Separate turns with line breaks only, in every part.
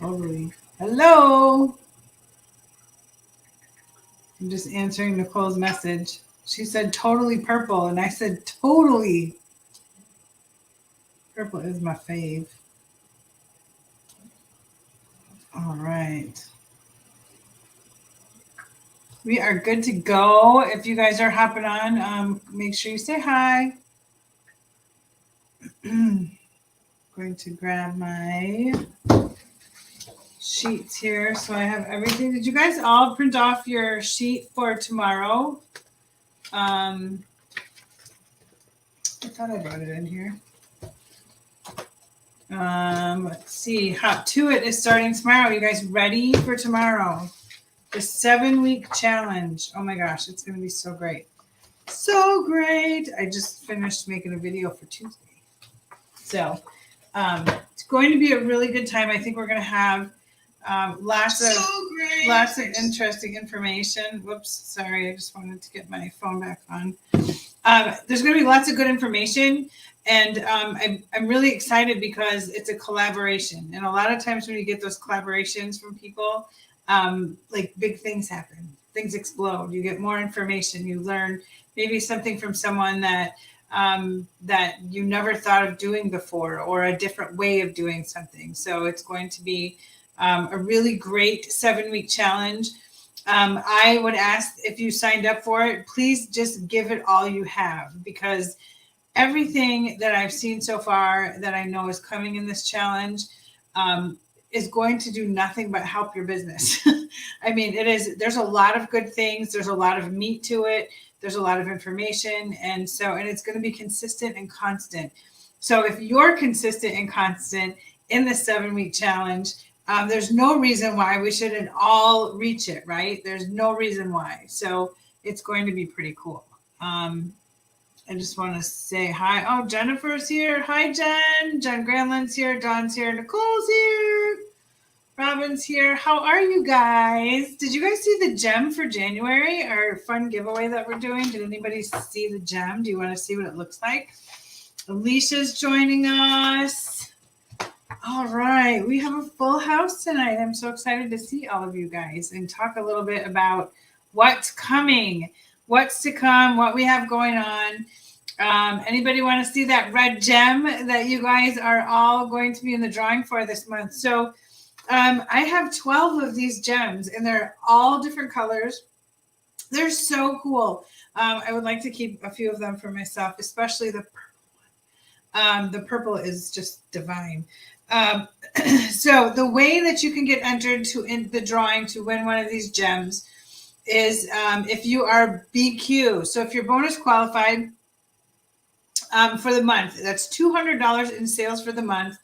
Totally. Hello. I'm just answering Nicole's message. She said totally purple, and I said totally. Purple is my fave. All right. We are good to go. If you guys are hopping on, make sure you say hi. Going to grab my sheets here so I have everything. Did you guys all print off your sheet for tomorrow? I thought I brought it in here. Let's see. Hop to It is starting tomorrow. You guys ready for tomorrow? The 7-week challenge. Oh my gosh, it's going to be so great. So great. I just finished making a video for Tuesday. So it's going to be a really good time. I think we're going to have lots of interesting information. Whoops, sorry. I just wanted to get my phone back on. There's going to be lots of good information. And I'm really excited because it's a collaboration. And a lot of times when you get those collaborations from people, like big things happen. Things explode. You get more information. You learn maybe something from someone that you never thought of doing before, or a different way of doing something. So it's going to be a really great 7-week challenge. I would ask, if you signed up for it, please just give it all you have, because everything that I've seen so far that I know is coming in this challenge is going to do nothing but help your business. I mean, there's a lot of good things. There's a lot of meat to it. There's a lot of information. And it's going to be consistent and constant. So if you're consistent and constant in the 7-week challenge, there's no reason why we shouldn't all reach it, right? There's no reason why. So it's going to be pretty cool. I just want to say hi. Oh, Jennifer's here. Hi, Jen. Jen Granlund's here. Dawn's here. Nicole's here. Robin's here. How are you guys? Did you guys see the gem for January, our fun giveaway that we're doing? Did anybody see the gem? Do you want to see what it looks like? Alicia's joining us. All right. We have a full house tonight. I'm so excited to see all of you guys and talk a little bit about what's coming, what's to come, what we have going on. Anybody want to see that red gem that you guys are all going to be in the drawing for this month? So I have 12 of these gems, and they're all different colors. They're so cool. I would like to keep a few of them for myself, especially the purple one. The purple is just divine. So the way that you can get entered in the drawing to win one of these gems is if you are BQ. So if you're bonus qualified for the month, that's $200 in sales for the month.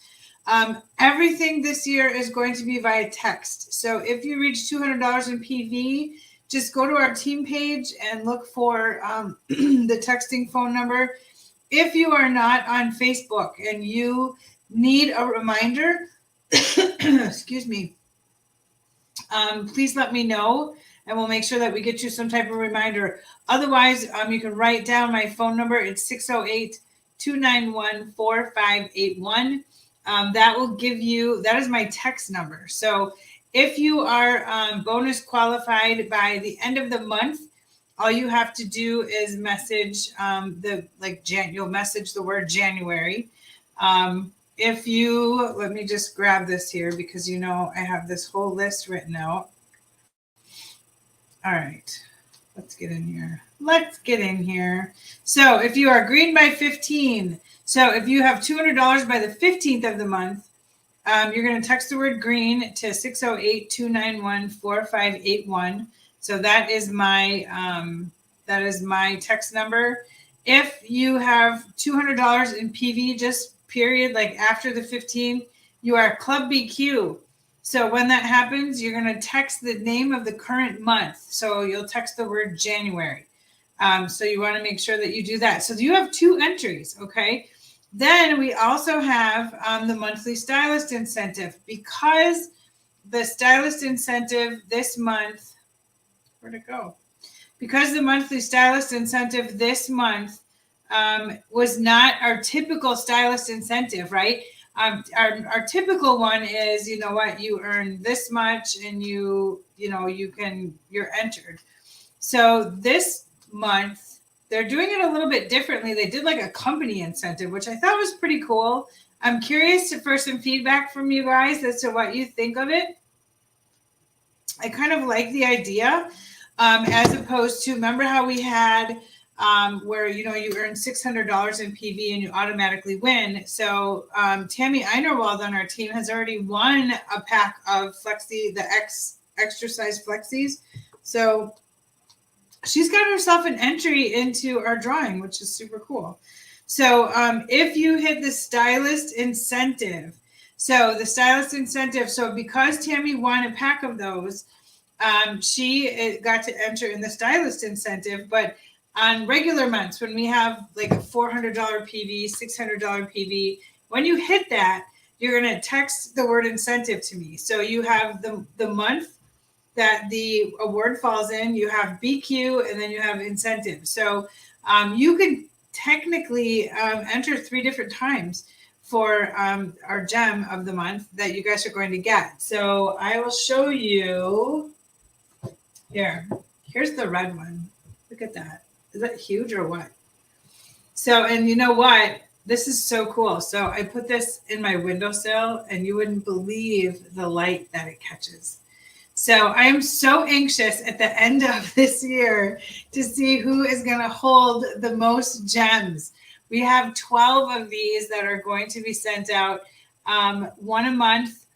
Everything this year is going to be via text. So if you reach $200 in PV, just go to our team page and look for the texting phone number. If you are not on Facebook and you need a reminder, excuse me, please let me know, and we'll make sure that we get you some type of reminder. Otherwise, you can write down my phone number. It's 608-291-4581. That will give you, that is my text number. So if you are bonus qualified by the end of the month, all you have to do is message you'll message the word January. If you, let me just grab this here because I have this whole list written out. All right, let's get in here. So if you are green by 15, so if you have $200 by the 15th of the month, you're going to text the word green to 608-291-4581. So that is my text number. If you have $200 in PV, just period, like after the 15th, you are Club BQ. So when that happens, you're going to text the name of the current month. So you'll text the word January. So you want to make sure that you do that. So you have 2 entries, okay? Then we also have the monthly stylist incentive, because the stylist incentive this month, where'd it go? Because the monthly stylist incentive this month was not our typical stylist incentive, right? Our typical one is, you know what, you earn this much and you're entered. So this month, they're doing it a little bit differently. They did like a company incentive, which I thought was pretty cool. I'm curious for some feedback from you guys as to what you think of it. I kind of like the idea, as opposed to, remember how we had where, you earn $600 in PV and you automatically win. So Tammy Einerwald on our team has already won a pack of Flexi, the extra size Flexis. So she's got herself an entry into our drawing, which is super cool. So if you hit the stylist incentive, so because Tammy won a pack of those, she got to enter in the stylist incentive. But on regular months, when we have like a $400 PV, $600 PV, when you hit that, you're going to text the word incentive to me. So you have the month that the award falls in, you have BQ, and then you have incentive. So you could technically enter 3 different times for our gem of the month that you guys are going to get. So I will show you here. Here's the red one. Look at that. Is that huge or what? So, and you know what? This is so cool. So I put this in my windowsill and you wouldn't believe the light that it catches. So I am so anxious at the end of this year to see who is going to hold the most gems. We have 12 of these that are going to be sent out, one a month,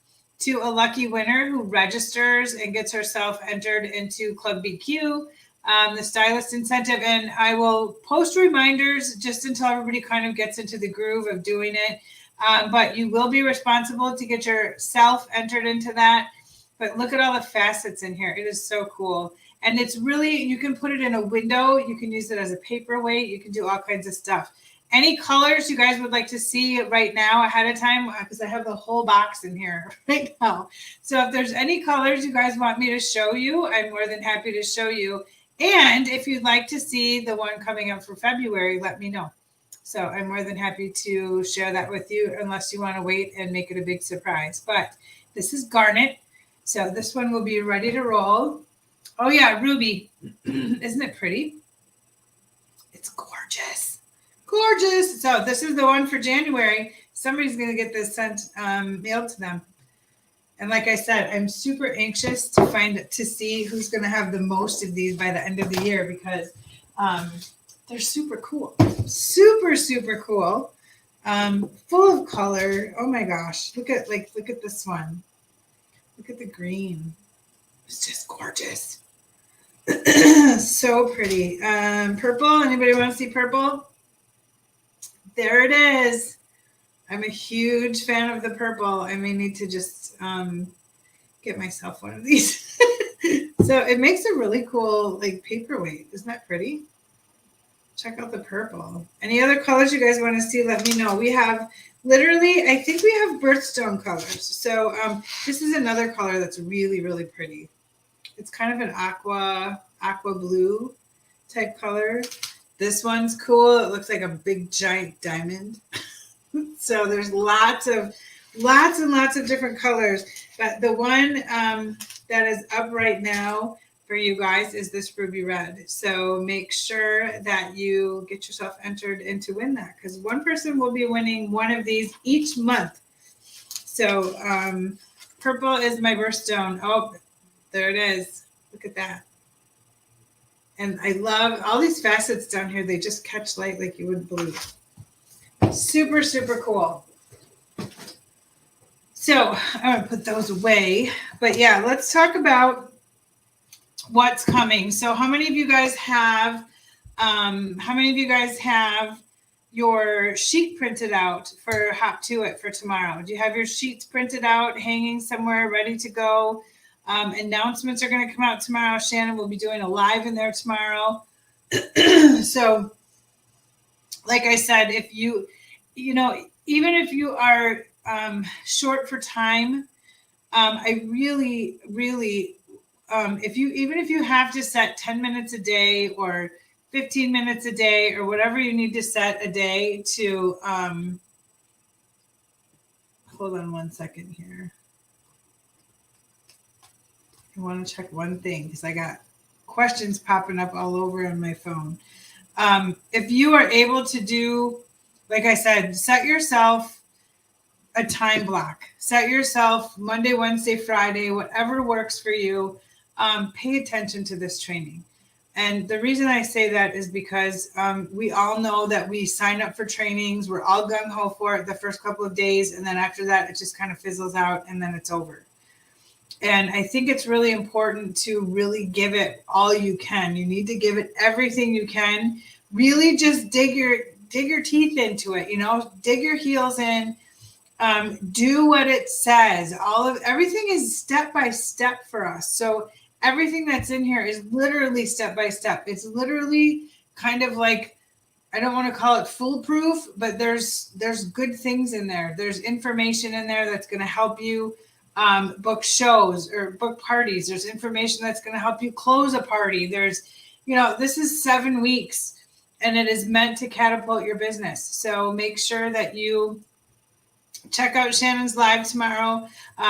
to a lucky winner who registers and gets herself entered into Club BQ, the stylist incentive. And I will post reminders just until everybody kind of gets into the groove of doing it. But you will be responsible to get yourself entered into that. But look at all the facets in here. It is so cool. And it's really, you can put it in a window. You can use it as a paperweight. You can do all kinds of stuff. Any colors you guys would like to see right now ahead of time, because I have the whole box in here right now. So if there's any colors you guys want me to show you, I'm more than happy to show you. And if you'd like to see the one coming up for February, let me know. So I'm more than happy to share that with you, unless you want to wait and make it a big surprise. But this is Garnet. So this one will be ready to roll. Oh yeah, Ruby. Isn't it pretty? It's gorgeous. Gorgeous. So this is the one for January. Somebody's going to get this sent, mailed to them. And like I said, I'm super anxious to see who's going to have the most of these by the end of the year, because they're super cool. Super, super cool. Full of color. Oh my gosh. Look at this one. Look at the green. It's just gorgeous. So pretty. Purple. Anybody want to see purple? There it is. I'm a huge fan of the purple. I may need to just get myself one of these. So it makes a really cool like paperweight. Isn't that pretty? Check out the purple. Any other colors you guys want to see, let me know. We have literally, I think we have birthstone colors. So this is another color that's really, really pretty. It's kind of an aqua blue type color. This one's cool. It looks like a big giant diamond. So there's lots and lots of different colors. But the one that is up right now for you guys is this ruby red. So make sure that you get yourself entered in to win that, because one person will be winning one of these each month. So purple is my birthstone. Oh, there it is. Look at that. And I love all these facets down here. They just catch light like you wouldn't believe. Super, super cool. So I'm going to put those away. But yeah, let's talk about what's coming. So how many of you guys have your sheet printed out for Hop to It for tomorrow? Do you have your sheets printed out, hanging somewhere, ready to go? Announcements are going to come out tomorrow. Shannon will be doing a live in there tomorrow. So like I said, if even if you are short for time, I really, really, if you have to set 10 minutes a day or 15 minutes a day or whatever you need to set a day to hold on one second here. I want to check one thing because I got questions popping up all over on my phone. If you are able to do, like I said, set yourself a time block. Set yourself Monday, Wednesday, Friday, whatever works for you. Pay attention to this training. And the reason I say that is because we all know that we sign up for trainings. We're all gung-ho for it the first couple of days. And then after that, it just kind of fizzles out and then it's over. And I think it's really important to really give it all you can. You need to give it everything you can. Really just dig your teeth into it, dig your heels in. Do what it says. Everything is step by step for us. So everything that's in here is literally step by step. It's literally kind of like, I don't want to call it foolproof, but there's good things in there. There's information in there that's going to help you book shows or book parties. There's information that's going to help you close a party. This is 7 weeks and it is meant to catapult your business. So make sure that you check out Shannon's live tomorrow.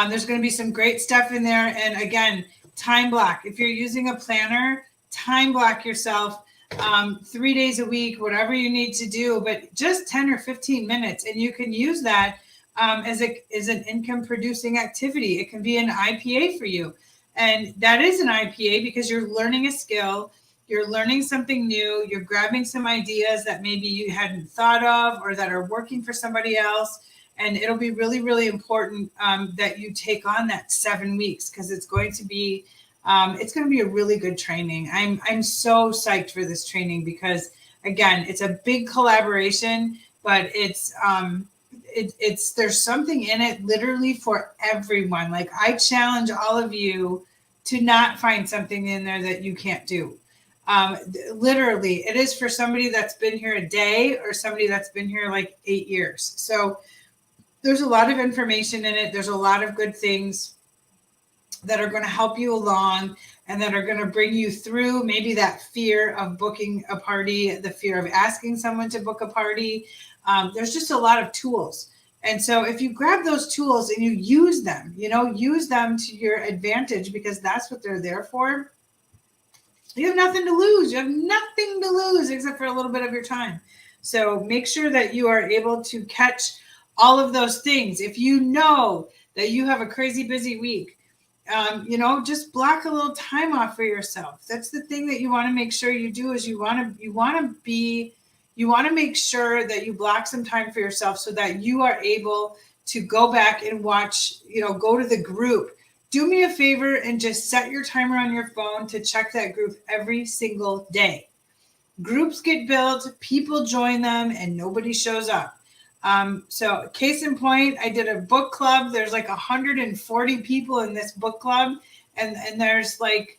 There's going to be some great stuff in there. And again, time block. If you're using a planner, time block yourself 3 days a week, whatever you need to do, but just 10 or 15 minutes. And you can use that as an income producing activity. It can be an IPA for you. And that is an IPA because you're learning a skill. You're learning something new. You're grabbing some ideas that maybe you hadn't thought of or that are working for somebody else. And it'll be really, really important that you take on that 7 weeks because it's going to be a really good training. I'm so psyched for this training because again, it's a big collaboration, but it's there's something in it literally for everyone. Like I challenge all of you to not find something in there that you can't do. Literally, it is for somebody that's been here a day or somebody that's been here like 8 years. So there's a lot of information in it. There's a lot of good things that are going to help you along and that are going to bring you through maybe that fear of booking a party, the fear of asking someone to book a party. There's just a lot of tools. And so if you grab those tools and you use them, use them to your advantage because that's what they're there for. You have nothing to lose. You have nothing to lose except for a little bit of your time. So make sure that you are able to catch all of those things. If you know that you have a crazy busy week, just block a little time off for yourself. That's the thing that you want to make sure you do is you want to make sure that you block some time for yourself so that you are able to go back and watch, go to the group. Do me a favor and just set your timer on your phone to check that group every single day. Groups get built, people join them, and nobody shows up. So case in point, I did a book club. There's like 140 people in this book club. And there's like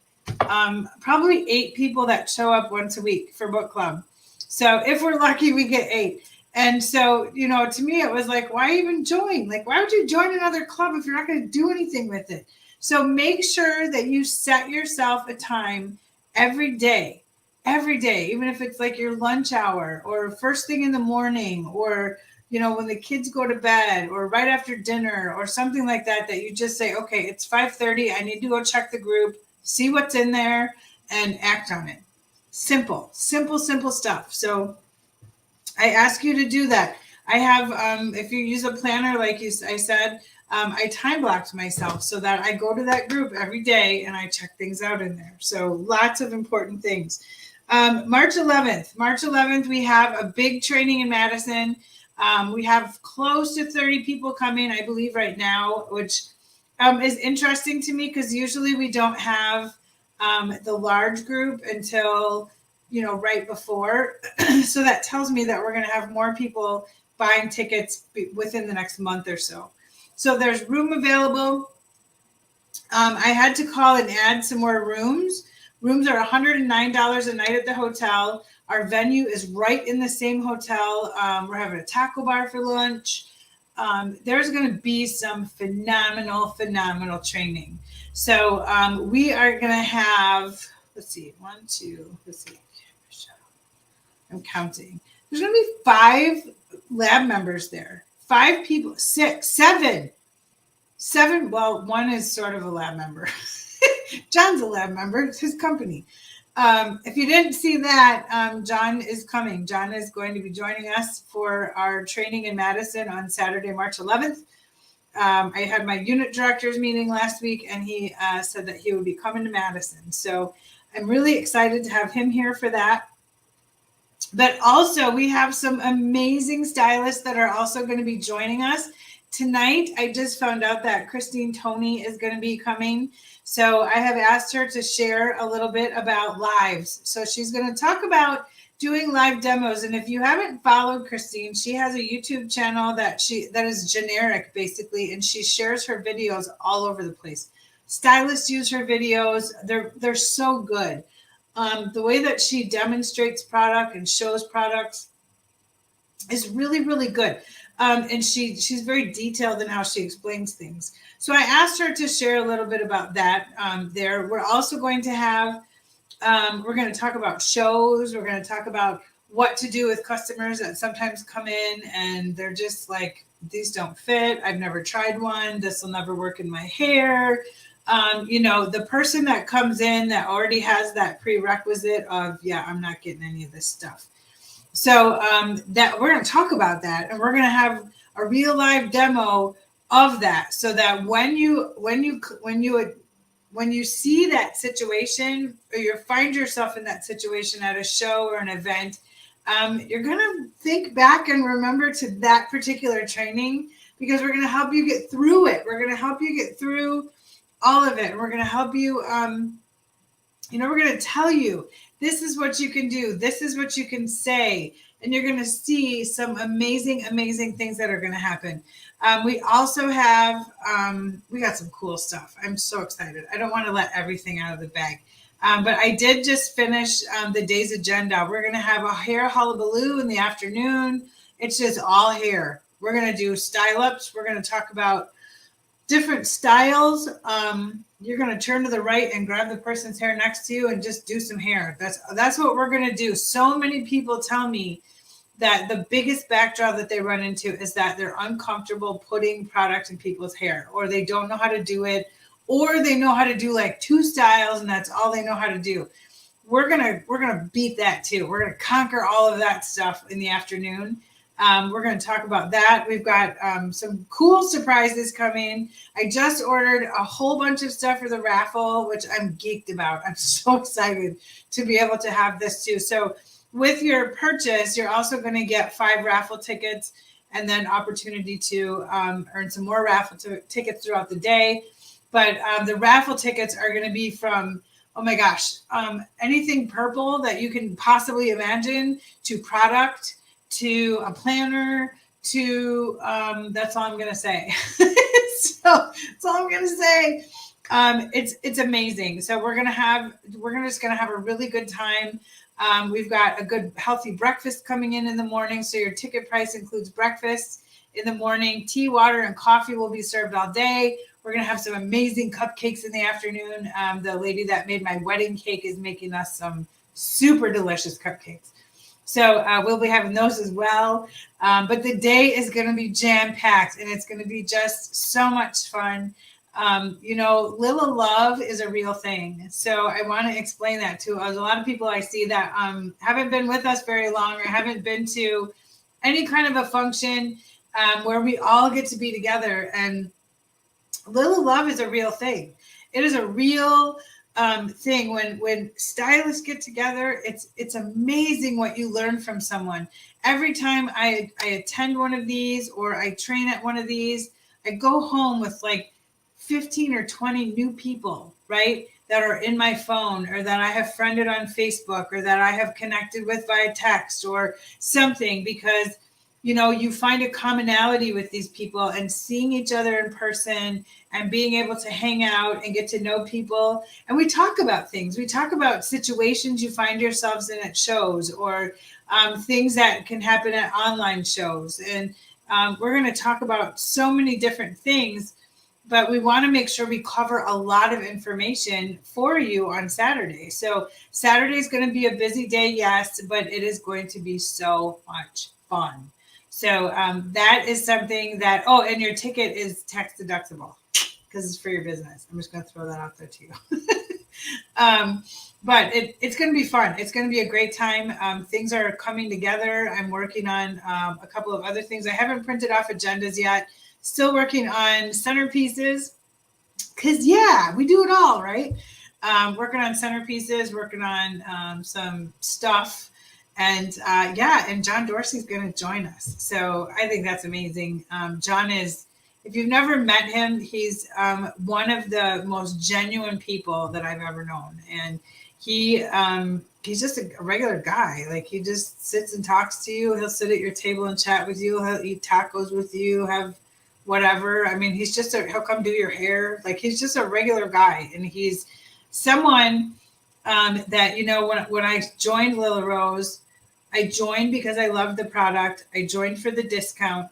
probably 8 people that show up once a week for book club. So if we're lucky, we get 8. And so, to me, it was like, why even join? Like, why would you join another club if you're not going to do anything with it? So make sure that you set yourself a time every day, even if it's like your lunch hour or first thing in the morning or when the kids go to bed or right after dinner or something like that, that you just say, okay, it's 5:30. I need to go check the group, see what's in there and act on it. Simple stuff. So I ask you to do that. I have, if you use a planner, like I said, I time blocked myself so that I go to that group every day and I check things out in there. So lots of important things. March 11th, we have a big training in Madison. We have close to 30 people coming, I believe right now, which is interesting to me because usually we don't have the large group until, right before. So that tells me that we're going to have more people buying tickets within the next month or so. So there's room available. I had to call and add some more rooms. Rooms are $109 a night at the hotel. Our venue is right in the same hotel. We're having a taco bar for lunch. There's going to be some phenomenal training. So we are going to have, I'm counting. There's going to be 5 lab members there. 5 people, 6, 7. Well, one is sort of a lab member. John's a lab member. It's his company. If you didn't see that, John is coming. John is going to be joining us for our training in Madison on Saturday, March 11th. I had my unit directors meeting last week, and he said that he would be coming to Madison. So I'm really excited to have him here for that. But also, we have some amazing stylists that are also going to be joining us tonight. I just found out that Christine Toney is going to be coming. So I have asked her to share a little bit about lives. So she's going to talk about doing live demos. And if you haven't followed Christine, she has a YouTube channel that is generic basically, and she shares her videos all over the place. Stylists use her videos. They're so good. The way that she demonstrates product and shows products is really, really good. And she's very detailed in how she explains things. So I asked her to share a little bit about that there. We're also going to have, we're going to talk about shows. We're going to talk about what to do with customers that sometimes come in and they're just like, these don't fit. I've never tried one. This will never work in my hair. The person that comes in that already has that prerequisite of, yeah, I'm not getting any of this stuff. So that we're going to talk about that, and we're going to have a real live demo of that, so that when you see that situation, or you find yourself in that situation at a show or an event, you're going to think back and remember to that particular training, because we're going to help you get through it. We're going to help you get through all of it. We're going to help you, we're going to tell you, this is what you can do. This is what you can say. And you're going to see some amazing, amazing things that are going to happen. We also have, we got some cool stuff. I'm so excited. I don't want to let everything out of the bag. But I did just finish the day's agenda. We're going to have a hair hullabaloo in the afternoon. It's just all hair. We're going to do style ups. We're going to talk about different styles. You're going to turn to the right and grab the person's hair next to you and just do some hair. That's what we're going to do. So many people tell me that the biggest backdrop that they run into is that they're uncomfortable putting product in people's hair, or they don't know how to do it, or they know how to do like 2 styles and that's all they know how to do. We're going to beat that too. We're going to conquer all of that stuff in the afternoon. We're going to talk about that. We've got some cool surprises coming. I just ordered a whole bunch of stuff for the raffle, which I'm geeked about. I'm so excited to be able to have this too. So with your purchase, you're also going to get 5 raffle tickets, and then opportunity to earn some more raffle tickets throughout the day. But the raffle tickets are going to be from, oh my gosh, anything purple that you can possibly imagine, to product, to a planner, to that's all I'm gonna say. So that's all I'm gonna say. It's amazing. So we're just gonna have a really good time. We've got a good healthy breakfast coming in the morning. So your ticket price includes breakfast in the morning. Tea, water, and coffee will be served all day. We're gonna have some amazing cupcakes in the afternoon. The lady that made my wedding cake is making us some super delicious cupcakes. So we'll be having those as well. But the day is going to be jam-packed, and it's going to be just so much fun. Lila Love is a real thing. So I want to explain that to a lot of people I see that haven't been with us very long, or haven't been to any kind of a function where we all get to be together. And Lila Love is a real thing. It is a real thing. When stylists get together, it's amazing what you learn from someone. Every time I attend one of these, or I train at one of these, I go home with like 15 or 20 new people, right? That are in my phone, or that I have friended on Facebook, or that I have connected with via text or something, because you find a commonality with these people, and seeing each other in person and being able to hang out and get to know people. And we talk about things. We talk about situations you find yourselves in at shows, or things that can happen at online shows. And we're going to talk about so many different things, but we want to make sure we cover a lot of information for you on Saturday. So Saturday is going to be a busy day, yes, but it is going to be so much fun. So that is something that, oh, and your ticket is tax deductible because it's for your business. I'm just going to throw that out there to you. But it's going to be fun. It's going to be a great time. Things are coming together. I'm working on a couple of other things. I haven't printed off agendas yet. Still working on centerpieces because, yeah, we do it all, right? Working on centerpieces, working on some stuff. And yeah, and John Dorsey's going to join us. So I think that's amazing. John is, if you've never met him, he's one of the most genuine people that I've ever known. And he's just a regular guy. Like he just sits and talks to you. He'll sit at your table and chat with you. He'll eat tacos with you, have whatever. I mean, he'll come do your hair. Like he's just a regular guy. And he's someone that, you know, when I joined Lila Rose, I joined because I loved the product. I joined for the discount.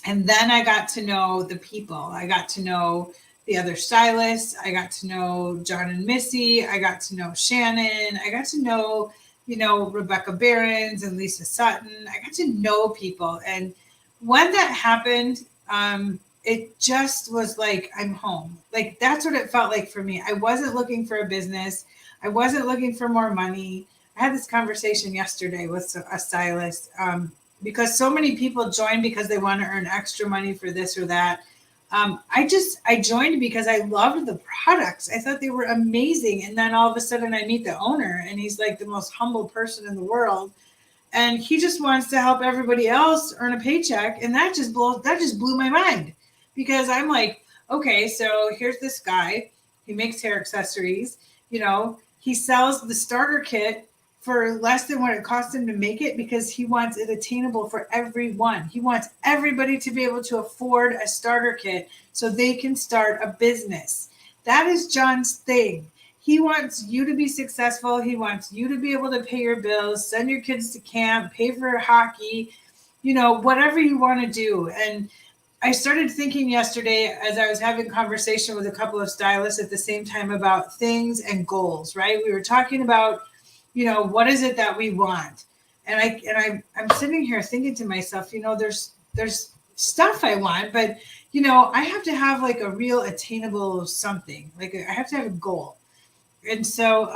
And then I got to know the people. I got to know the other stylists. I got to know John and Missy. I got to know Shannon. I got to know, you know, Rebecca Behrens and Lisa Sutton. I got to know people. And when that happened, it just was like, I'm home. Like, that's what it felt like for me. I wasn't looking for a business. I wasn't looking for more money. I had this conversation yesterday with a stylist because so many people join because they want to earn extra money for this or that. I joined because I loved the products. I thought they were amazing. And then all of a sudden I meet the owner and he's like the most humble person in the world. And he just wants to help everybody else earn a paycheck. And that just blew my mind because I'm like, okay, so here's this guy. He makes hair accessories. You know, he sells the starter kit for less than what it cost him to make it because he wants it attainable for everyone. He wants everybody to be able to afford a starter kit so they can start a business. That is John's thing. He wants you to be successful. He wants you to be able to pay your bills, send your kids to camp, pay for hockey, you know, whatever you want to do. And I started thinking yesterday as I was having conversation with a couple of stylists at the same time about things and goals, right? We were talking about, you know, what is it that we want? And I'm sitting here thinking to myself, you know, there's stuff I want, but you know, I have to have like a real attainable something. Like I have to have a goal. And so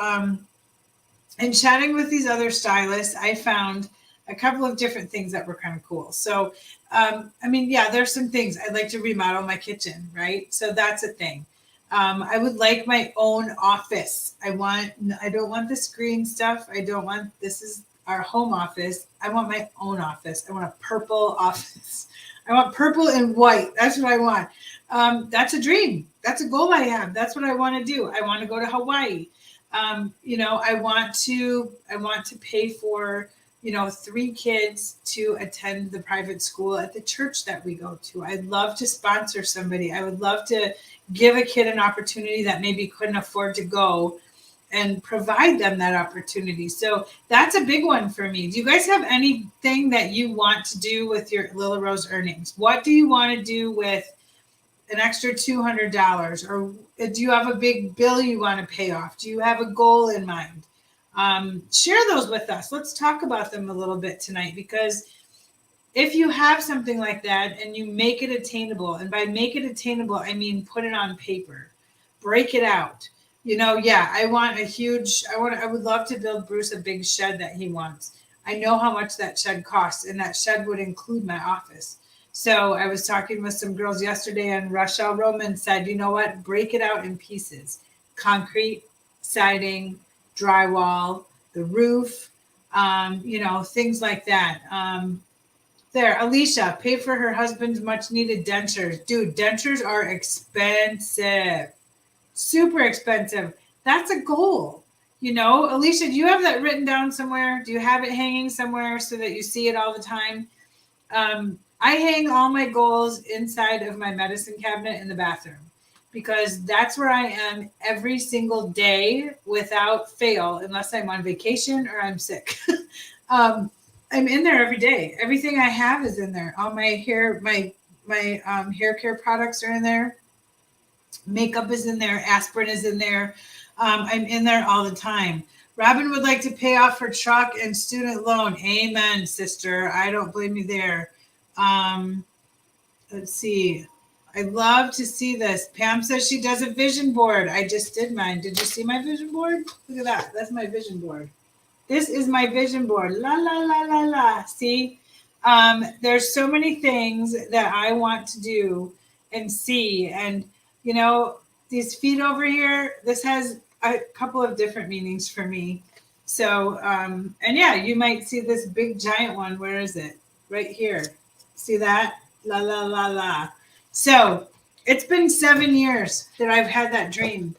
in chatting with these other stylists, I found a couple of different things that were kind of cool. So I mean, yeah, there's some things. I'd like to remodel my kitchen, right? So that's a thing. I would like my own office. I don't want the screen stuff. This is our home office. I want my own office. I want a purple office. I want purple and white. That's what I want. That's a dream. That's a goal I have. That's what I want to do. I want to go to Hawaii. You know, I want to pay for, you know, 3 kids to attend the private school at the church that we go to. I'd love to sponsor somebody. I would love to give a kid an opportunity that maybe couldn't afford to go and provide them that opportunity. So that's a big one for me. Do you guys have anything that you want to do with your Lila Rose earnings? What do you want to do with an extra $200? Or do you have a big bill you want to pay off? Do you have a goal in mind? Share those with us. Let's talk about them a little bit tonight, because if you have something like that and you make it attainable, and by make it attainable, I mean put it on paper, break it out. You know, yeah, I would love to build Bruce a big shed that he wants. I know how much that shed costs, and that shed would include my office. So I was talking with some girls yesterday, and Rochelle Roman said, you know what, break it out in pieces: concrete, siding, drywall, the roof, you know, things like that. There, Alicia, pay for her husband's much needed dentures. Dude, dentures are expensive, super expensive. That's a goal. You know, Alicia, do you have that written down somewhere? Do you have it hanging somewhere so that you see it all the time? I hang all my goals inside of my medicine cabinet in the bathroom, because that's where I am every single day without fail, unless I'm on vacation or I'm sick. I'm in there every day. Everything I have is in there. All my hair, my hair care products are in there. Makeup is in there. Aspirin is in there. I'm in there all the time. Robin would like to pay off her truck and student loan. Amen, sister. I don't blame you there. Let's see. I love to see this. Pam says she does a vision board. I just did mine. Did you see my vision board? Look at that. That's my vision board. This is my vision board. La, la, la, la, la. See? There's so many things that I want to do and see. And, you know, these feet over here, this has a couple of different meanings for me. So, and yeah, you might see this big giant one. Where is it? Right here. See that? La, la, la, la. So it's been 7 years that I've had that dream.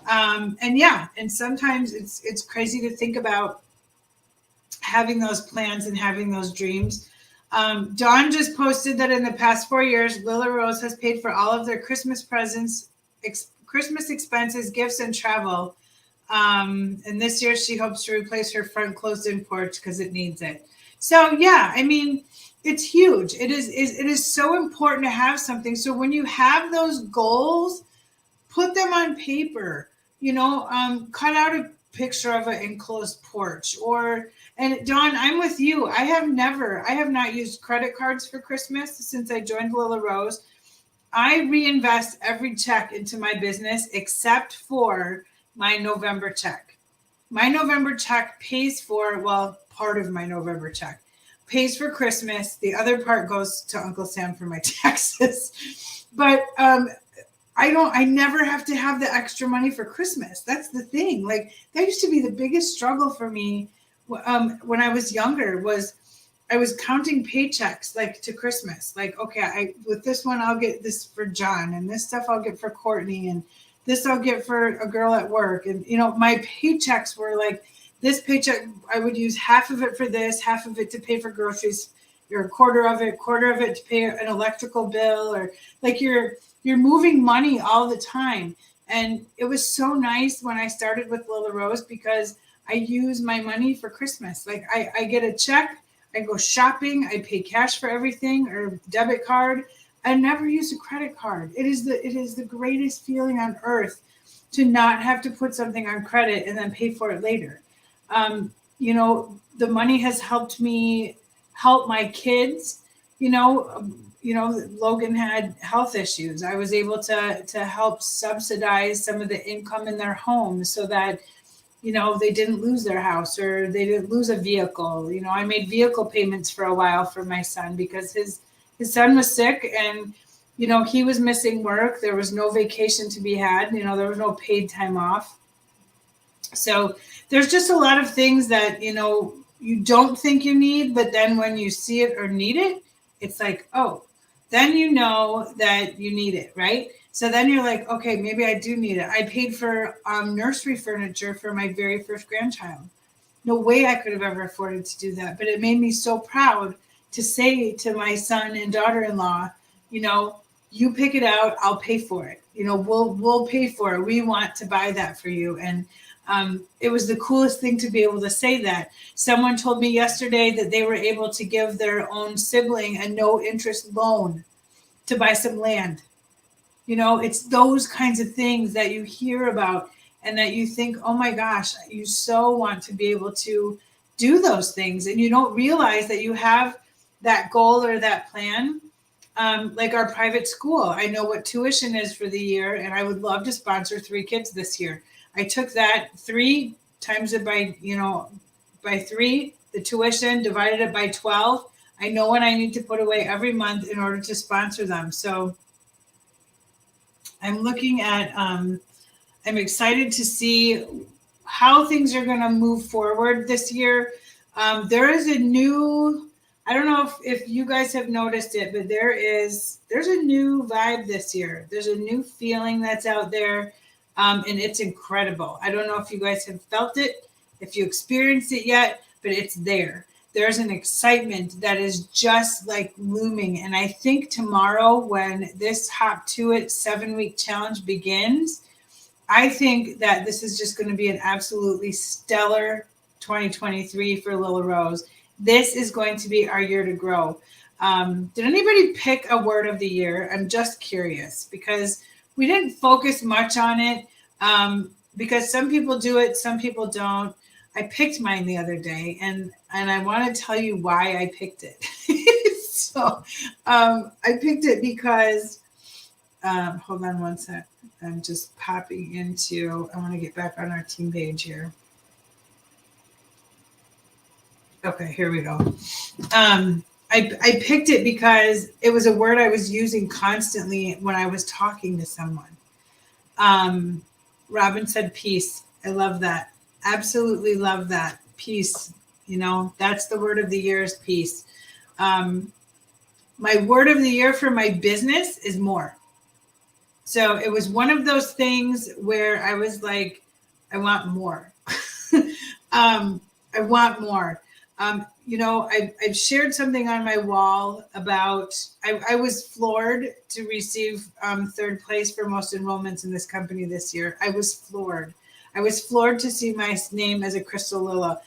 And yeah, and sometimes it's crazy to think about having those plans and having those dreams. Dawn just posted that in the past 4 years, Lila Rose has paid for all of their Christmas presents, Christmas expenses, gifts, and travel. And this year she hopes to replace her front closed-in porch because it needs it. So yeah, I mean, it's huge. It is so important to have something. So when you have those goals, put them on paper. You know, cut out a picture of an enclosed porch. And Dawn, I'm with you. I have not used credit cards for Christmas since I joined Lila Rose. I reinvest every check into my business except for my November check. My November check pays for, well, part of my November check pays for Christmas. The other part goes to Uncle Sam for my taxes. But I never have to have the extra money for Christmas. That's the thing. Like, that used to be the biggest struggle for me when I was younger, was I was counting paychecks like to Christmas. Like, okay, with this one, I'll get this for John, and this stuff I'll get for Courtney, and this I'll get for a girl at work. And, you know, my paychecks were like, this paycheck, I would use half of it for this, half of it to pay for groceries, or a quarter of it to pay an electrical bill, or like you're moving money all the time. And it was so nice when I started with Lila Rose because I use my money for Christmas. Like I get a check, I go shopping, I pay cash for everything or debit card. I never use a credit card. It is the greatest feeling on earth to not have to put something on credit and then pay for it later. You know, the money has helped me help my kids. You know, Logan had health issues. I was able to help subsidize some of the income in their home so that, you know, they didn't lose their house or they didn't lose a vehicle. You know, I made vehicle payments for a while for my son because his son was sick and, you know, he was missing work. There was no vacation to be had. You know, there was no paid time off. So there's just a lot of things that, you know, you don't think you need, but then when you see it or need it, it's like, oh, then you know that you need it, right? So then you're like, okay, maybe I do need it. I paid for nursery furniture for my very first grandchild. No way I could have ever afforded to do that, but it made me so proud to say to my son and daughter-in-law, you know, you pick it out, I'll pay for it. You know, we'll pay for it. We want to buy that for you. And it was the coolest thing to be able to say that. Someone told me yesterday that they were able to give their own sibling a no interest loan to buy some land. You know, it's those kinds of things that you hear about and that you think, oh my gosh, you so want to be able to do those things. And you don't realize that you have that goal or that plan. Like our private school, I know what tuition is for the year, and I would love to sponsor 3 kids this year. I took that 3 times it by 3, the tuition, divided it by 12. I know what I need to put away every month in order to sponsor them. So I'm looking at, I'm excited to see how things are going to move forward this year. There is a new, I don't know if you guys have noticed it, but there's a new vibe this year. There's a new feeling that's out there. And it's incredible. I don't know if you guys have felt it, if you experienced it yet, but it's there. There's an excitement that is just like looming. And I think tomorrow when this Hop to It 7-week challenge begins, I think that this is just going to be an absolutely stellar 2023 for Lila Rose. This is going to be our year to grow. Did anybody pick a word of the year? I'm just curious because we didn't focus much on it because some people do it, some people don't. I picked mine the other day, and I want to tell you why I picked it. So I picked it because, hold on one sec. I'm just popping into, I want to get back on our team page here. Okay, here we go. I picked it because it was a word I was using constantly when I was talking to someone. Robin said peace. I love that. Absolutely love that. Peace. You know, that's the word of the year is peace. My word of the year for my business is more. So it was one of those things where I was like, I want more. I want more. I've shared something on my wall about, I was floored to receive third place for most enrollments in this company this year. I was floored. I was floored to see my name as a Crystal Lilla.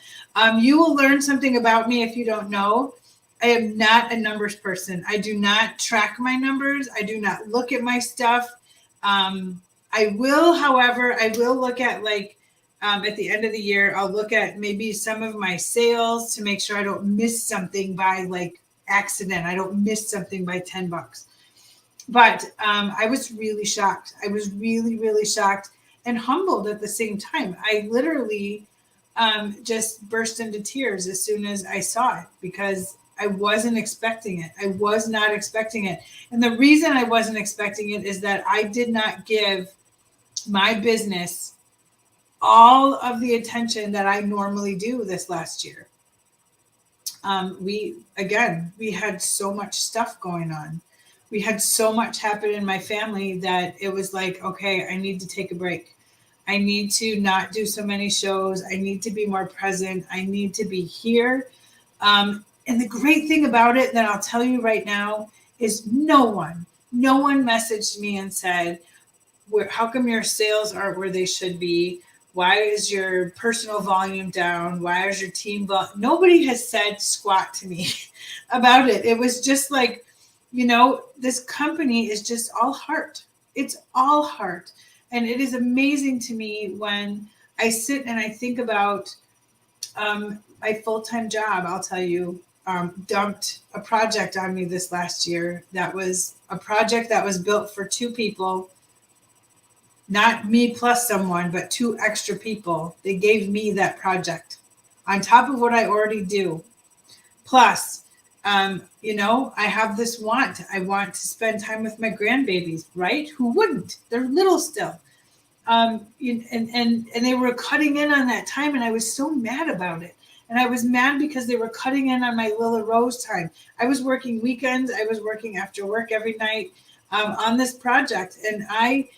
You will learn something about me if you don't know. I am not a numbers person. I do not track my numbers. I do not look at my stuff. I will, however, I will look at at the end of the year, I'll look at maybe some of my sales to make sure I don't miss something by accident. I don't miss something by $10. But I was really shocked. I was really, really shocked and humbled at the same time. I literally just burst into tears as soon as I saw it because I wasn't expecting it. I was not expecting it. And the reason I wasn't expecting it is that I did not give my business all of the attention that I normally do this last year. We had so much stuff going on. We had so much happen in my family that it was like, okay, I need to take a break. I need to not do so many shows. I need to be more present. I need to be here. And the great thing about it that I'll tell you right now is no one messaged me and said, how come your sales aren't where they should be? Why is your personal volume down? Why is your team Nobody has said squat to me about it. It was just like, this company is just all heart. It's all heart. And it is amazing to me when I sit and I think about my full-time job, I'll tell you, dumped a project on me this last year. That was a project that was built for two people, not me plus someone, but two extra people. They gave me that project on top of what I already do. Plus, I have this want. I want to spend time with my grandbabies, right? Who wouldn't? They're little still. And they were cutting in on that time, and I was so mad about it. And I was mad because they were cutting in on my Lilla Rose time. I was working weekends. I was working after work every night on this project. And I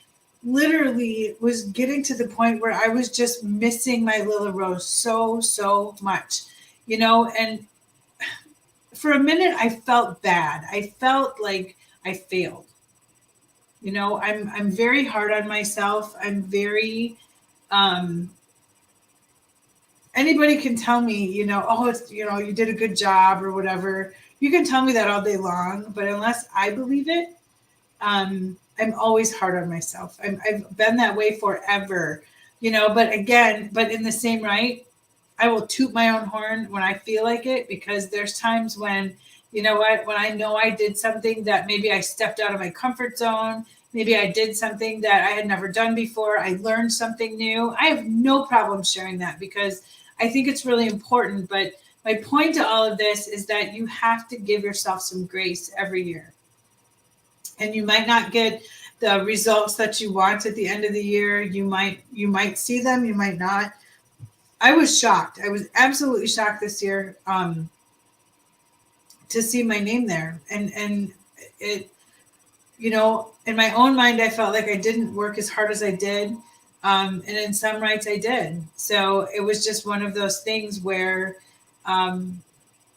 literally was getting to the point where I was just missing my Lilla Rose so much, and for a minute I felt bad. I felt like I failed. I'm very hard on myself. I'm very, anybody can tell me, oh, it's, you did a good job or whatever. You can tell me that all day long, but unless I believe it, I'm always hard on myself. I've been that way forever, but in the same right, I will toot my own horn when I feel like it, because there's times when, when I know I did something that maybe I stepped out of my comfort zone. Maybe I did something that I had never done before. I learned something new. I have no problem sharing that because I think it's really important. But my point to all of this is that you have to give yourself some grace every year. And you might not get the results that you want at the end of the year. You might see them, you might not. I was shocked. I was absolutely shocked this year to see my name there. And it, in my own mind, I felt like I didn't work as hard as I did. And in some rights I did. So it was just one of those things where,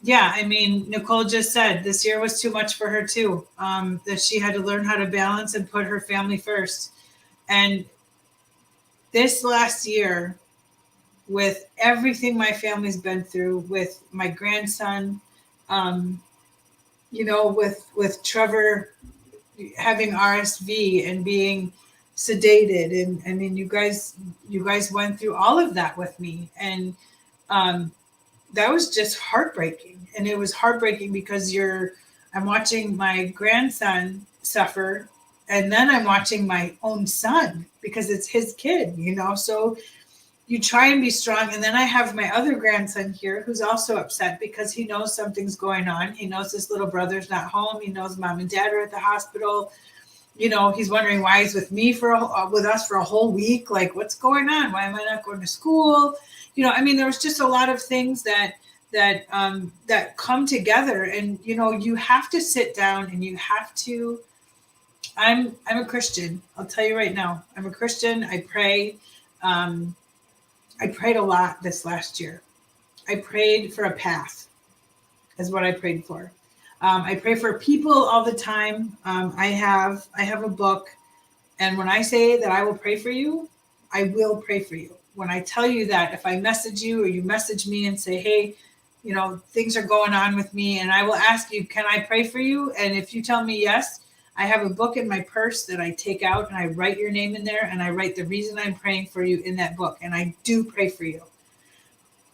Nicole just said this year was too much for her too, that she had to learn how to balance and put her family first. And this last year, with everything my family's been through, with my grandson, with Trevor having RSV and being sedated, and I mean, you guys went through all of that with me, and that was just heartbreaking. And it was heartbreaking because I'm watching my grandson suffer, and then I'm watching my own son because it's his kid, So you try and be strong. And then I have my other grandson here who's also upset because he knows something's going on. He knows his little brother's not home. He knows mom and dad are at the hospital. He's wondering why he's with me with us for a whole week. Like, what's going on? Why am I not going to school? There was just a lot of things that come together, and you have to sit down and you have to. I'm a Christian. I'll tell you right now. I'm a Christian. I pray. I prayed a lot this last year. I prayed for a path, is what I prayed for. I pray for people all the time. I have a book, and when I say that I will pray for you, I will pray for you. When I tell you that, if I message you or you message me and say, hey, things are going on with me, and I will ask you, can I pray for you? And if you tell me yes, I have a book in my purse that I take out and I write your name in there, and I write the reason I'm praying for you in that book. And I do pray for you.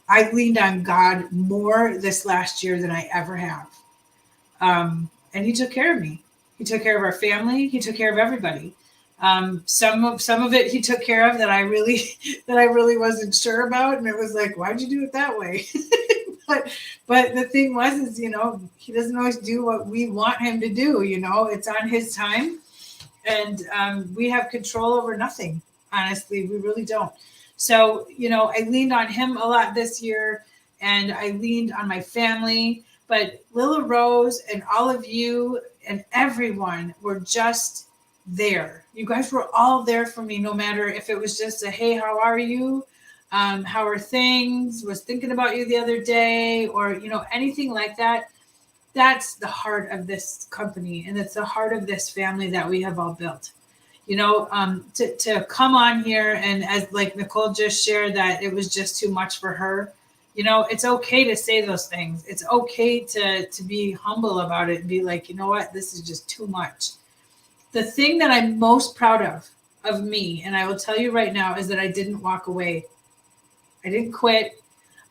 I leaned on God more this last year than I ever have. And he took care of me. He took care of our family. He took care of everybody. Some of it he took care of that I really wasn't sure about. And it was like, why'd you do it that way? But the thing is, he doesn't always do what we want him to do. It's on his time, and we have control over nothing. Honestly, we really don't. So, I leaned on him a lot this year, and I leaned on my family. But Lila Rose and all of you and everyone were just there. You guys were all there for me, no matter if it was just a, hey, how are you? How are things? Was thinking about you the other day, or, anything like that. That's the heart of this company, and it's the heart of this family that we have all built. To come on here, and as like Nicole just shared, that it was just too much for her. It's okay to say those things. It's okay to be humble about it and be like, you know what, this is just too much. The thing that I'm most proud of me, and I will tell you right now, is that I didn't walk away. I didn't quit.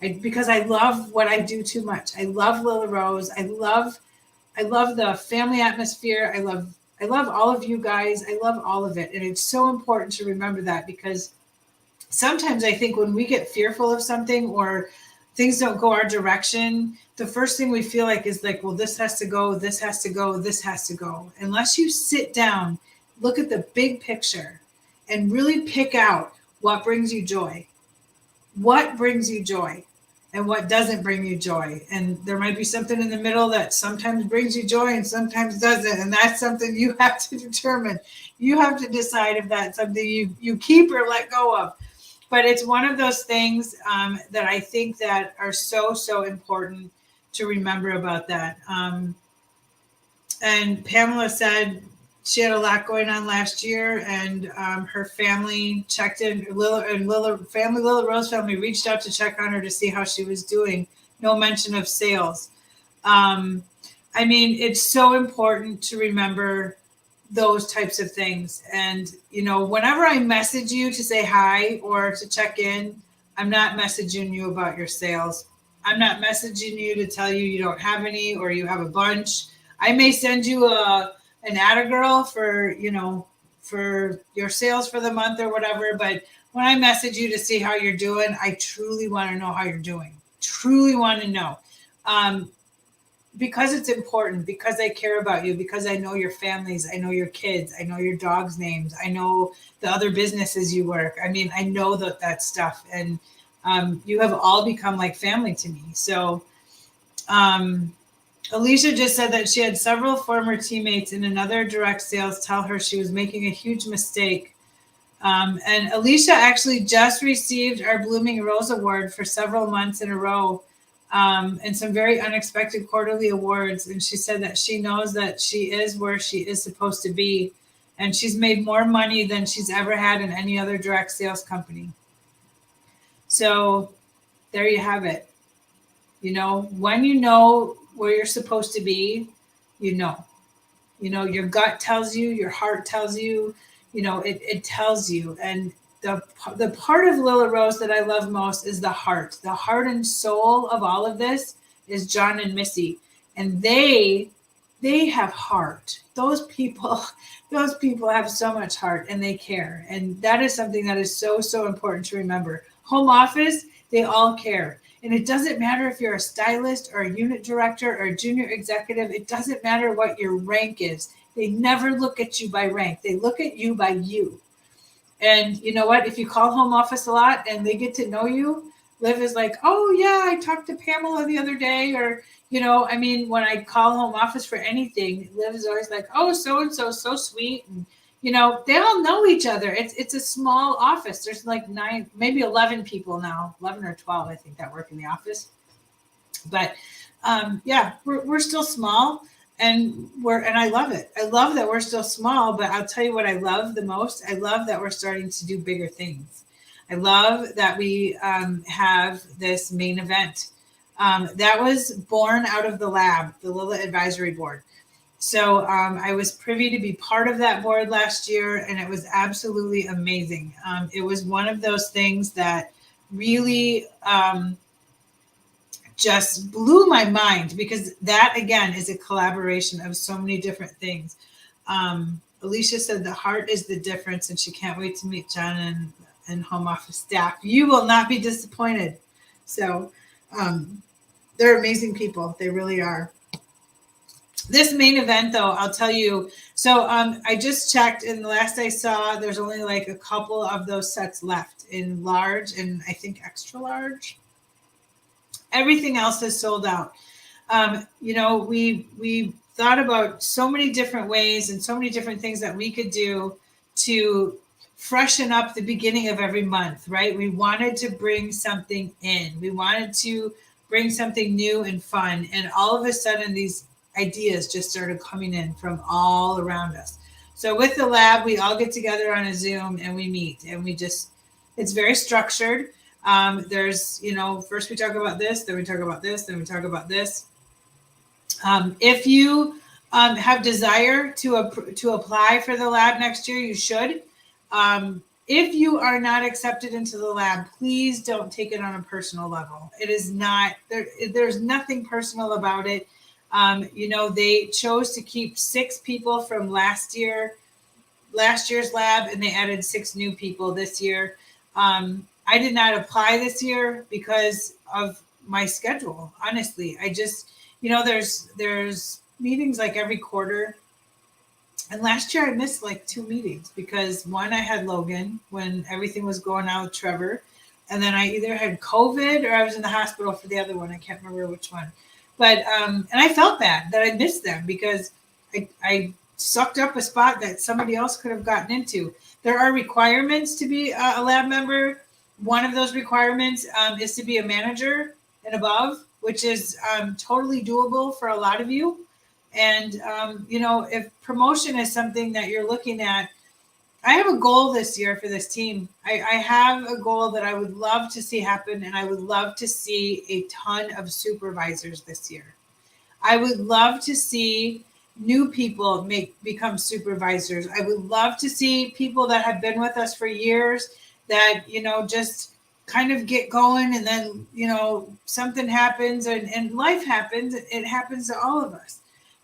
Because I love what I do too much. I love Lila Rose. I love the family atmosphere. I love all of you guys. I love all of it. And it's so important to remember that, because sometimes I think when we get fearful of something or things don't go our direction, the first thing we feel like is like, well, this has to go, this has to go, this has to go. Unless you sit down, look at the big picture, and really pick out what brings you joy. What brings you joy and what doesn't bring you joy. And there might be something in the middle that sometimes brings you joy and sometimes doesn't. And that's something you have to determine. You have to decide if that's something you keep or let go of. But it's one of those things that I think that are so, so important to remember about that. And Pamela said she had a lot going on last year, and her family checked in. Lila Rose family reached out to check on her to see how she was doing. No mention of sales. It's so important to remember those types of things. And, whenever I message you to say hi or to check in, I'm not messaging you about your sales. I'm not messaging you to tell you don't have any or you have a bunch. I may send you an Attagirl for your sales for the month or whatever. But when I message you to see how you're doing, I truly want to know how you're doing. Truly want to know. Because it's important, because I care about you, because I know your families, I know your kids, I know your dogs' names, I know the other businesses you work. I know that stuff. And you have all become like family to me. So Alicia just said that she had several former teammates in another direct sales tell her she was making a huge mistake. And Alicia actually just received our Blooming Rose Award for several months in a row, and some very unexpected quarterly awards. And she said that she knows that she is where she is supposed to be, and she's made more money than she's ever had in any other direct sales company. So there you have it. When you know where you're supposed to be, your gut tells you, your heart tells you, it tells you. And the part of Lila Rose that I love most is the heart and soul of all of this is John and Missy, and they have heart. Those people have so much heart and they care, and that is something that is so important to remember. Home office, they all care. And it doesn't matter if you're a stylist or a unit director or a junior executive. It doesn't matter what your rank is. They never look at you by rank. They look at you by you. And you know what? If you call home office a lot and they get to know you, Liv is like, oh yeah, I talked to Pamela the other day. Or, I mean, when I call home office for anything, Liv is always like, oh, so-and-so, so sweet. And, they all know each other. It's a small office. There's like 9, maybe 11 people now, 11 or 12, I think, that work in the office. But yeah, we're still small. And I love it. I love that we're still small, but I'll tell you what I love the most. I love that we're starting to do bigger things. I love that we have this main event. That was born out of the lab, the Lila Advisory Board. So I was privy to be part of that board last year, and it was absolutely amazing. It was one of those things that really just blew my mind, because that again is a collaboration of so many different things. Alicia said the heart is the difference, and she can't wait to meet John and home office staff. You will not be disappointed. So they're amazing people. They really are. This main event, though, I'll tell you. So I just checked, and the last I saw, there's only like a couple of those sets left in large and I think extra large. Everything else is sold out. We thought about so many different ways and so many different things that we could do to freshen up the beginning of every month, right? We wanted to bring something in. We wanted to bring something new and fun. And all of a sudden, these ideas just started coming in from all around us. So with the lab, we all get together on a Zoom and we meet, and it's very structured. There's, first we talk about this, then we talk about this, then we talk about this. If you have desire to apply for the lab next year, you should. If you are not accepted into the lab, please don't take it on a personal level. It is not, there's nothing personal about it. They chose to keep 6 people from last year's lab, and they added 6 new people this year. I did not apply this year because of my schedule. Honestly, I just, there's meetings like every quarter. And last year I missed like 2 meetings because one, I had Logan when everything was going on with Trevor. And then I either had COVID or I was in the hospital for the other one. I can't remember which one. But, and I felt bad that I missed them because I sucked up a spot that somebody else could have gotten into. There are requirements to be a lab member. One of those requirements is to be a manager and above, which is totally doable for a lot of you. And, if promotion is something that you're looking at, I have a goal this year for this team. I have a goal that I would love to see happen, and I would love to see a ton of supervisors this year. I would love to see new people become supervisors. I would love to see people that have been with us for years that, just kind of get going, and then, something happens and life happens. It happens to all of us.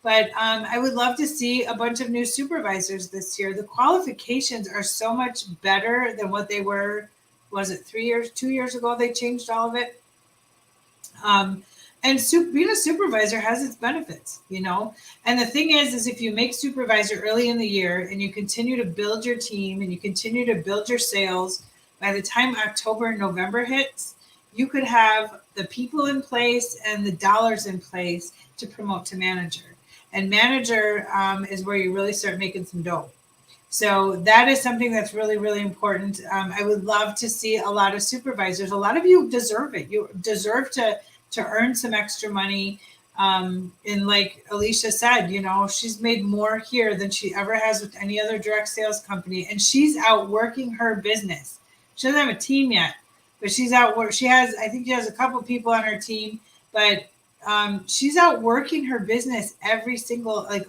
But I would love to see a bunch of new supervisors this year. The qualifications are so much better than what they were. Was it 2 years ago? They changed all of it. And being a supervisor has its benefits, And the thing is if you make supervisor early in the year and you continue to build your team and you continue to build your sales, by the time October and November hits, you could have the people in place and the dollars in place to promote to manager. And manager is where you really start making some dough. So that is something that's really, really important. I would love to see a lot of supervisors. A lot of you deserve it. You deserve to earn some extra money. And like Alicia said, she's made more here than she ever has with any other direct sales company. And she's out working her business. She doesn't have a team yet, but she's out work. I think she has a couple people on her team, but she's out working her business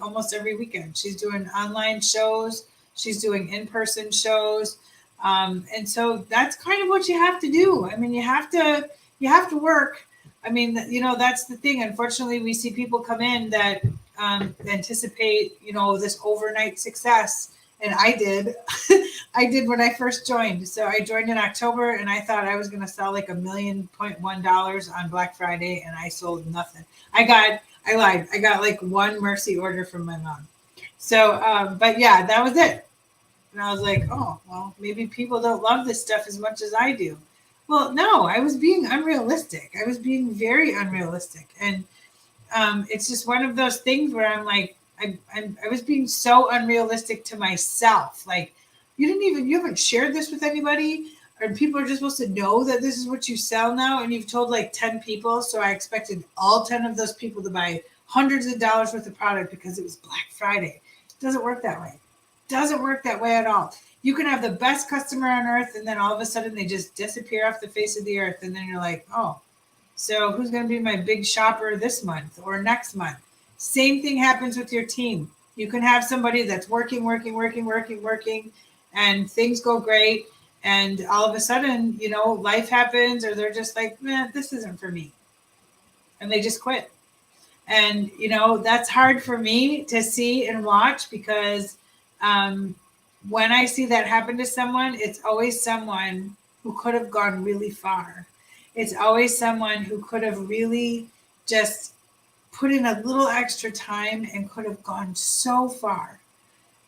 almost every weekend. She's doing online shows. She's doing in-person shows. And so that's kind of what you have to do. I mean, you have to work. I mean, that's the thing. Unfortunately, we see people come in that anticipate, this overnight success. And I did. I did when I first joined. So I joined in October and I thought I was going to sell like $1.1 million on Black Friday, and I sold nothing. I lied. I got like one Mercy order from my mom. So, but yeah, that was it. And I was like, oh, well, maybe people don't love this stuff as much as I do. Well, no, I was being unrealistic. I was being very unrealistic. And it's just one of those things where I'm like, I was being so unrealistic to myself. Like, you haven't shared this with anybody, or people are just supposed to know that this is what you sell now. And you've told like 10 people. So I expected all 10 of those people to buy hundreds of dollars worth of product because it was Black Friday. It doesn't work that way. Doesn't work that way at all. You can have the best customer on earth, and then all of a sudden they just disappear off the face of the earth. And then you're like, oh, so who's going to be my big shopper this month or next month? Same thing happens with your team. You can have somebody that's working, and things go great. And all of a sudden, life happens, or they're just like, man, this isn't for me. And they just quit. And, that's hard for me to see and watch because when I see that happen to someone, it's always someone who could have gone really far. It's always someone who could have really just put in a little extra time and could have gone so far.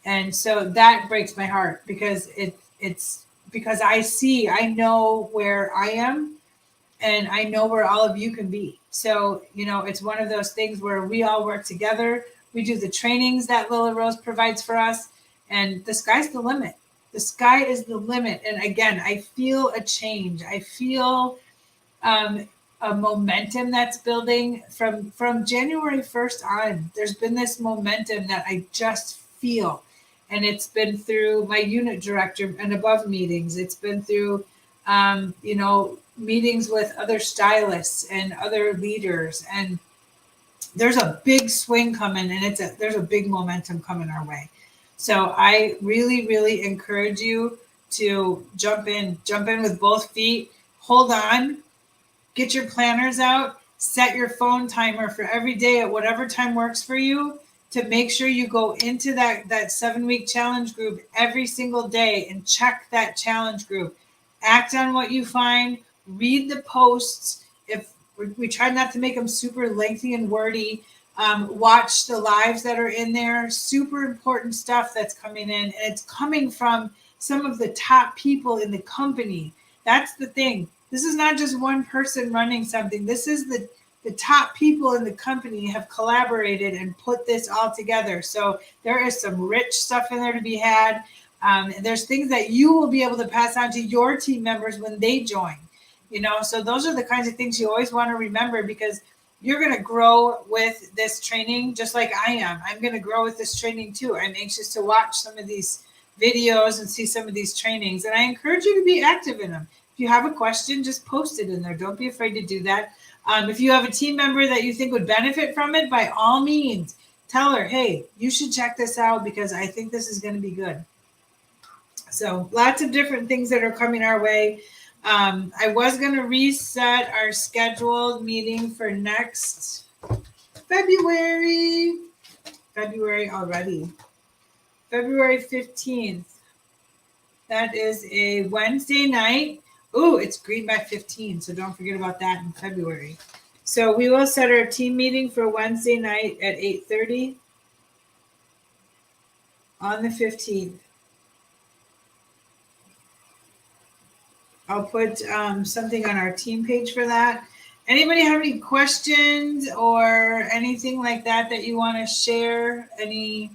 And so that breaks my heart because it's because I know where I am and I know where all of you can be. So, it's one of those things where we all work together. We do the trainings that Lila Rose provides for us, and the sky's the limit. The sky is the limit. And again, I feel a change. I feel a momentum that's building from January 1st on. There's been this momentum that I just feel. And it's been through my unit director and above meetings. It's been through, meetings with other stylists and other leaders. And there's a big swing coming, and there's a big momentum coming our way. So I really, really encourage you to jump in with both feet, hold on, get your planners out, set your phone timer for every day at whatever time works for you to make sure you go into that 7-week challenge group every single day and check that challenge group. Act on what you find, read the posts. If we try not to make them super lengthy and wordy, watch the lives that are in there. Super important stuff that's coming in, and it's coming from some of the top people in the company. That's the thing. This is not just one person running something. This is the top people in the company have collaborated and put this all together. So there is some rich stuff in there to be had. There's things that you will be able to pass on to your team members when they join. So those are the kinds of things you always want to remember, because you're going to grow with this training just like I am. I'm going to grow with this training too. I'm anxious to watch some of these videos and see some of these trainings, and I encourage you to be active in them. If you have a question, just post it in there. Don't be afraid to do that. If you have a team member that you think would benefit from it, by all means, tell her, hey, you should check this out because I think this is going to be good. So lots of different things that are coming our way. I was going to reset our scheduled meeting for next February already. February 15th. That is a Wednesday night. Oh, it's Green by 15, so don't forget about that in February. So we will set our team meeting for Wednesday night at 8:30 on the 15th. I'll put something on our team page for that. Anybody have any questions or anything like that you want to share? Any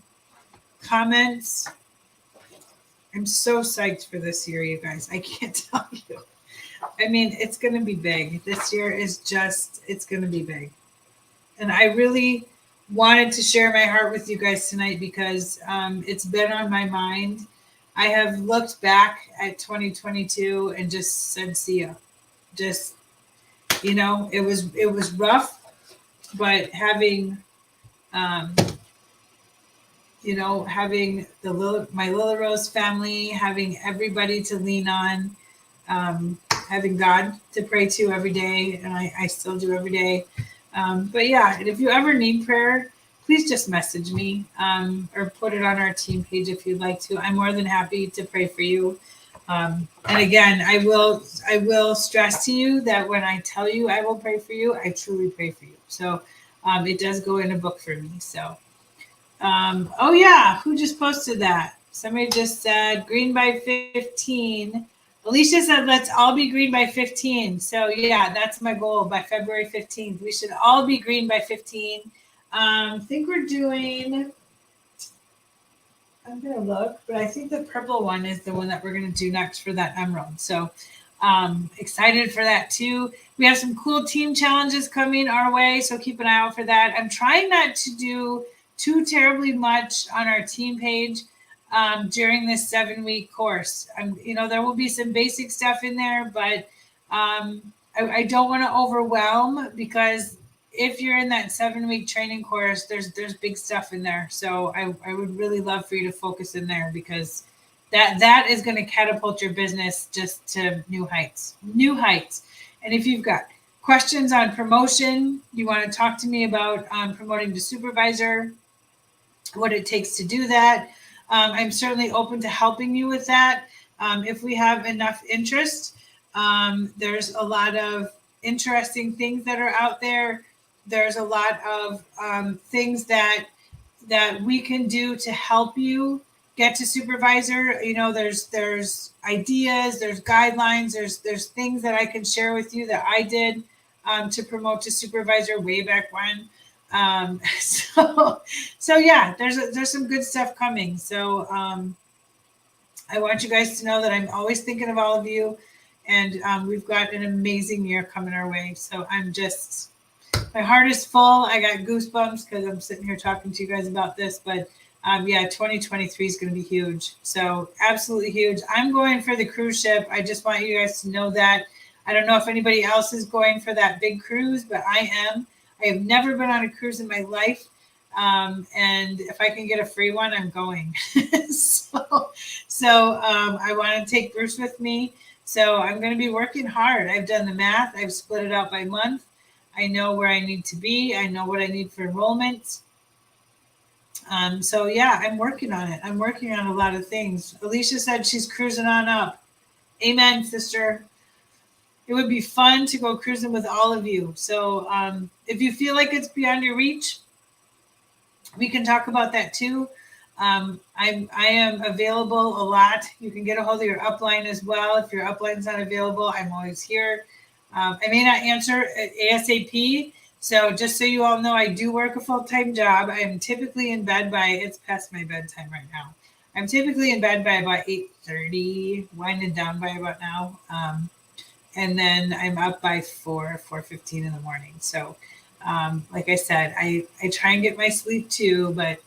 comments? I'm so psyched for this year, you guys. I can't tell you. I mean, it's going to be big. This year is it's going to be big. And I really wanted to share my heart with you guys tonight because it's been on my mind. I have looked back at 2022 and just said, see ya. Just, it was rough, but having, having my Lila Rose family, having everybody to lean on, having God to pray to every day, and I still do every day. But yeah, and if you ever need prayer, please just message me or put it on our team page if you'd like to. I'm more than happy to pray for you. And again, I will stress to you that when I tell you I will pray for you, I truly pray for you. So it does go in a book for me. So, oh yeah, who just posted that? Somebody just said green by 15. Alicia said, let's all be green by 15. So yeah, that's my goal by February 15th. We should all be green by 15. I think we're doing, I'm going to look, but I think the purple one is the one that we're going to do next for that emerald. So excited for that too. We have some cool team challenges coming our way, so keep an eye out for that. I'm trying not to do too terribly much on our team page during this 7-week course. There will be some basic stuff in there, but I don't want to overwhelm, because if you're in that 7-week training course, there's big stuff in there. So I would really love for you to focus in there, because that is going to catapult your business just to new heights. And if you've got questions on promotion, you want to talk to me about promoting to supervisor, what it takes to do that, I'm certainly open to helping you with that. If we have enough interest, there's a lot of interesting things that are out there. There's a lot of things that we can do to help you get to supervisor. There's ideas, there's guidelines, there's things that I can share with you that I did to promote to supervisor way back when. So yeah, there's some good stuff coming. So I want you guys to know that I'm always thinking of all of you, and we've got an amazing year coming our way. So my heart is full. I got goosebumps because I'm sitting here talking to you guys about this, but yeah, 2023 is going to be huge. So absolutely huge. I'm going for the cruise ship. I just want you guys to know that. I don't know if anybody else is going for that big cruise, but I am. I have never been on a cruise in my life. And if I can get a free one, I'm going. So I want to take Bruce with me. So I'm going to be working hard. I've done the math. I've split it out by month. I know where I need to be. I know what I need for enrollments. So yeah, I'm working on it. I'm working on a lot of things. Alicia said she's cruising on up. Amen, sister. It would be fun to go cruising with all of you. So if you feel like it's beyond your reach, we can talk about that too. I am available a lot. You can get a hold of your upline as well. If your upline's not available, I'm always here. I may not answer ASAP. So just so you all know, I do work a full-time job. I'm typically in bed it's past my bedtime right now. I'm typically in bed by about 8:30, winding down by about now. And then I'm up by 4:15 in the morning. So like I said, I try and get my sleep too, but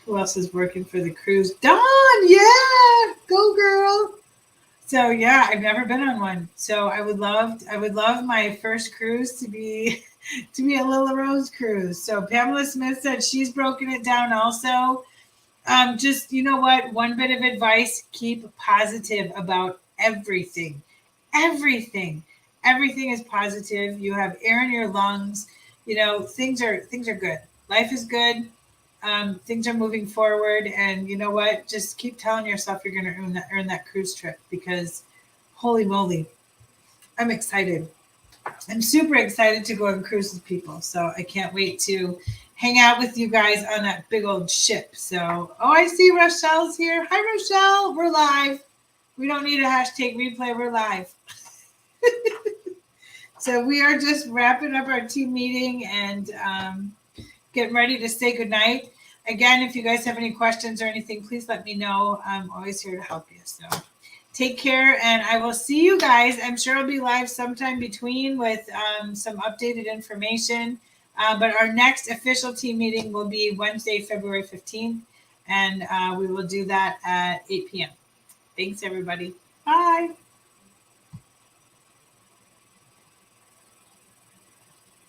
who else is working for the cruise? Dawn, yeah, go girl. So yeah, I've never been on one. So I would love my first cruise to be a Lila Rose cruise. So Pamela Smith said she's broken it down also. Just, you know what? One bit of advice, keep positive about everything. Everything is positive. You have air in your lungs. Things are good. Life is good. Things are moving forward, and you know what? Just keep telling yourself you're going to earn that cruise trip, because holy moly, I'm excited. I'm super excited to go and cruise with people. So I can't wait to hang out with you guys on that big old ship. So, I see Rochelle's here. Hi, Rochelle. We're live. We don't need a hashtag replay. We're live. So we are just wrapping up our team meeting and getting ready to say goodnight. Again, if you guys have any questions or anything, please let me know. I'm always here to help you. So take care, and I will see you guys. I'm sure I'll be live sometime between with some updated information. But our next official team meeting will be Wednesday, February 15th, and we will do that at 8 p.m. Thanks, everybody. Bye.